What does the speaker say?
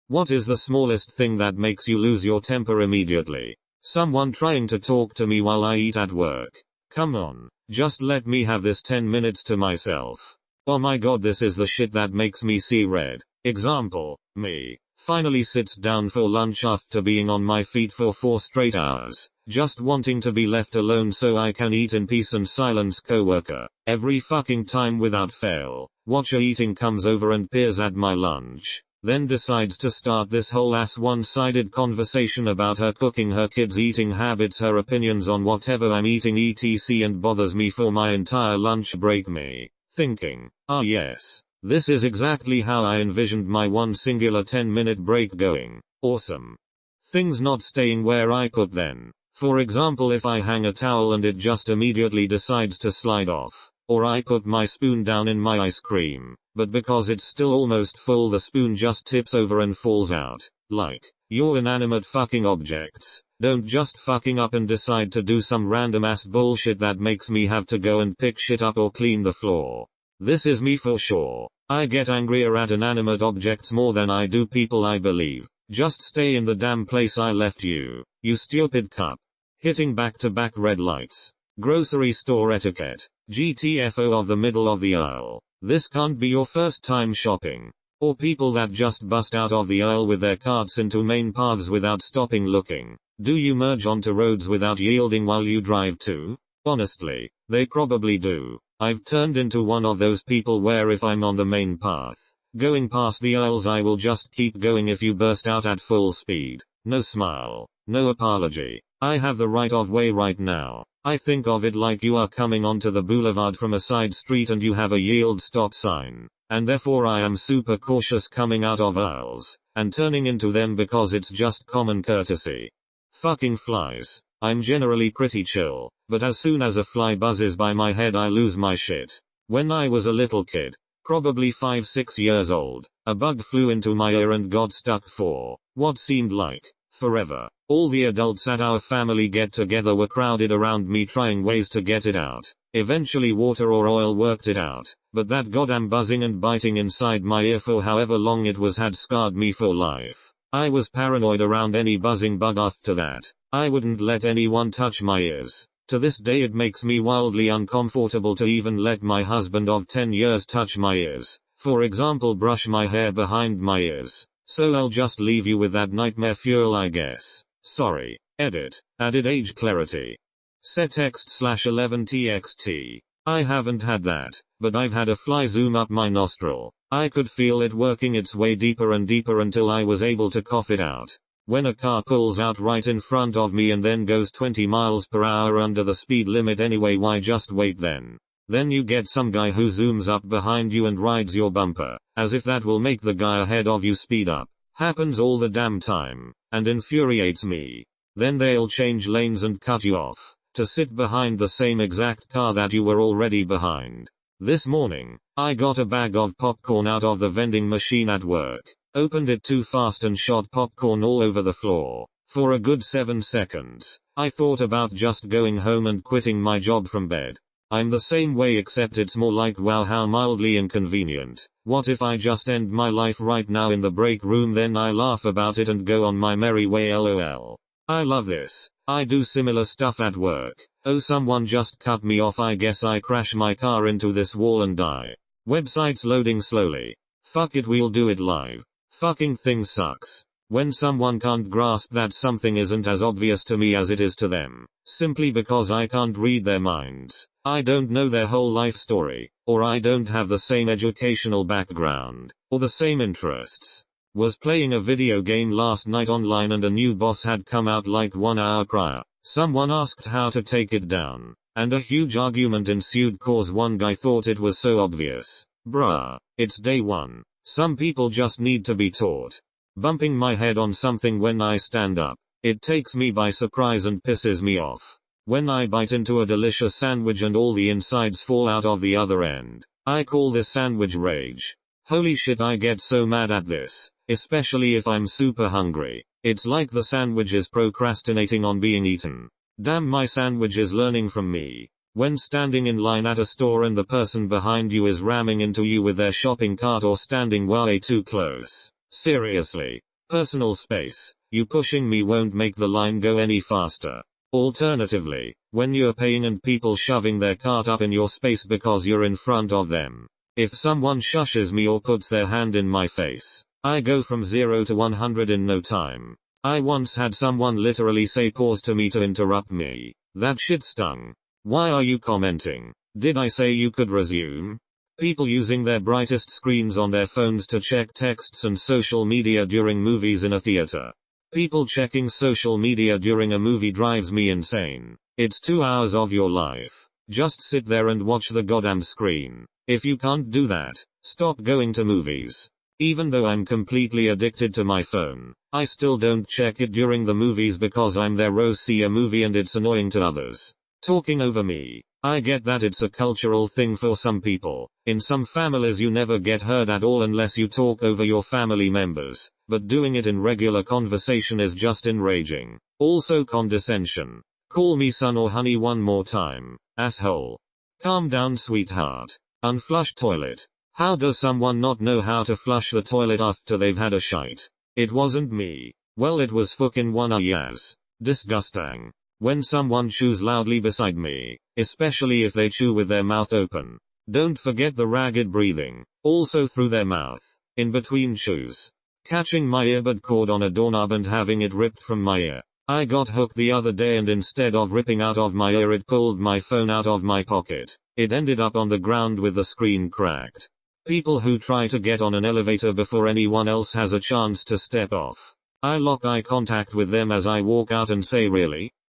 What is the smallest thing that makes you lose your temper immediately? Someone trying to talk to me while I eat at work. Come on, just let me have this 10 minutes to myself. Oh my god, this is the shit that makes me see red. Example, me finally sits down for lunch after being on my feet for 4 straight hours, just wanting to be left alone so I can eat in peace and silence. Coworker, every fucking time without fail, watcher eating comes over and peers at my lunch, then decides to start this whole ass one-sided conversation about her cooking, her kids' eating habits, her opinions on whatever I'm eating etc, and bothers me for my entire lunch break. Me thinking, ah yes, this is exactly how I envisioned my one singular 10-minute break going. Awesome. Things not staying where I put then. For example, if I hang a towel and it just immediately decides to slide off. Or I put my spoon down in my ice cream, but because it's still almost full the spoon just tips over and falls out. Like, your inanimate fucking objects don't just fucking up and decide to do some random ass bullshit that makes me have to go and pick shit up or clean the floor. This is me for sure. I get angrier at inanimate objects more than I do people, I believe. Just stay in the damn place I left you, you stupid cup. Hitting back-to-back red lights. Grocery store etiquette. GTFO of the middle of the aisle. This can't be your first time shopping. Or people that just bust out of the aisle with their carts into main paths without stopping looking. Do you merge onto roads without yielding while you drive too? Honestly, they probably do. I've turned into one of those people where if I'm on the main path, going past the aisles, I will just keep going if you burst out at full speed. No smile, no apology. I have the right of way right now. I think of it like you are coming onto the boulevard from a side street and you have a yield stop sign, and therefore I am super cautious coming out of aisles, and turning into them because it's just common courtesy. Fucking flies. I'm generally pretty chill, but as soon as a fly buzzes by my head I lose my shit. When I was a little kid, probably 5-6 years old, a bug flew into my ear and got stuck for what seemed like forever. All the adults at our family get-together were crowded around me trying ways to get it out. Eventually water or oil worked it out, but that goddamn buzzing and biting inside my ear for however long it was had scarred me for life. I was paranoid around any buzzing bug after that. I wouldn't let anyone touch my ears. To this day it makes me wildly uncomfortable to even let my husband of 10 years touch my ears. For example, brush my hair behind my ears. So I'll just leave you with that nightmare fuel, I guess. Sorry. Edit. Added age clarity. Settext/11txt. I haven't had that, but I've had a fly zoom up my nostril. I could feel it working its way deeper and deeper until I was able to cough it out. When a car pulls out right in front of me and then goes 20 miles per hour under the speed limit anyway, why just wait then? Then you get some guy who zooms up behind you and rides your bumper, as if that will make the guy ahead of you speed up. Happens all the damn time, and infuriates me. Then they'll change lanes and cut you off, to sit behind the same exact car that you were already behind. This morning, I got a bag of popcorn out of the vending machine at work. Opened it too fast and shot popcorn all over the floor. For a good 7 seconds, I thought about just going home and quitting my job from bed. I'm the same way, except it's more like, wow, how mildly inconvenient. What if I just end my life right now in the break room? Then I laugh about it and go on my merry way, lol. I love this. I do similar stuff at work. Oh, someone just cut me off. I guess I crash my car into this wall and die. Website's loading slowly. Fuck it, we'll do it live. Fucking thing sucks. When someone can't grasp that something isn't as obvious to me as it is to them, simply because I can't read their minds. I don't know their whole life story, or I don't have the same educational background, or the same interests. Was playing a video game last night online and a new boss had come out like 1 hour prior. Someone asked how to take it down, and a huge argument ensued cause one guy thought it was so obvious. Bruh, it's day 1. Some people just need to be taught. Bumping my head on something when I stand up. It takes me by surprise and pisses me off. When I bite into a delicious sandwich and all the insides fall out of the other end. I call this sandwich rage. Holy shit, I get so mad at this. Especially if I'm super hungry. It's like the sandwich is procrastinating on being eaten. Damn, my sandwich is learning from me. When standing in line at a store and the person behind you is ramming into you with their shopping cart or standing way too close. Seriously. Personal space. You pushing me won't make the line go any faster. Alternatively, when you're paying and people shoving their cart up in your space because you're in front of them. If someone shushes me or puts their hand in my face, I go from 0 to 100 in no time. I once had someone literally say pause to me to interrupt me. That shit stung. Why are you commenting? Did I say you could resume? People using their brightest screens on their phones to check texts and social media during movies in a theater. People checking social media during a movie drives me insane. It's 2 hours of your life. Just sit there and watch the goddamn screen. If you can't do that, stop going to movies. Even though I'm completely addicted to my phone, I still don't check it during the movies because I'm there row see a movie and it's annoying to others. Talking over me. I get that it's a cultural thing for some people. In some families you never get heard at all unless you talk over your family members, but doing it in regular conversation is just enraging. Also condescension. Call me son or honey one more time, asshole. Calm down sweetheart. Unflushed toilet. How does someone not know how to flush the toilet after they've had a shite? It wasn't me. Well, it was fucking one of yas. Disgusting. When someone chews loudly beside me, especially if they chew with their mouth open. Don't forget the ragged breathing, also through their mouth, in between chews. Catching my earbud cord on a doorknob and having it ripped from my ear. I got hooked the other day and instead of ripping out of my ear it pulled my phone out of my pocket. It ended up on the ground with the screen cracked. People who try to get on an elevator before anyone else has a chance to step off. I lock eye contact with them as I walk out and say really?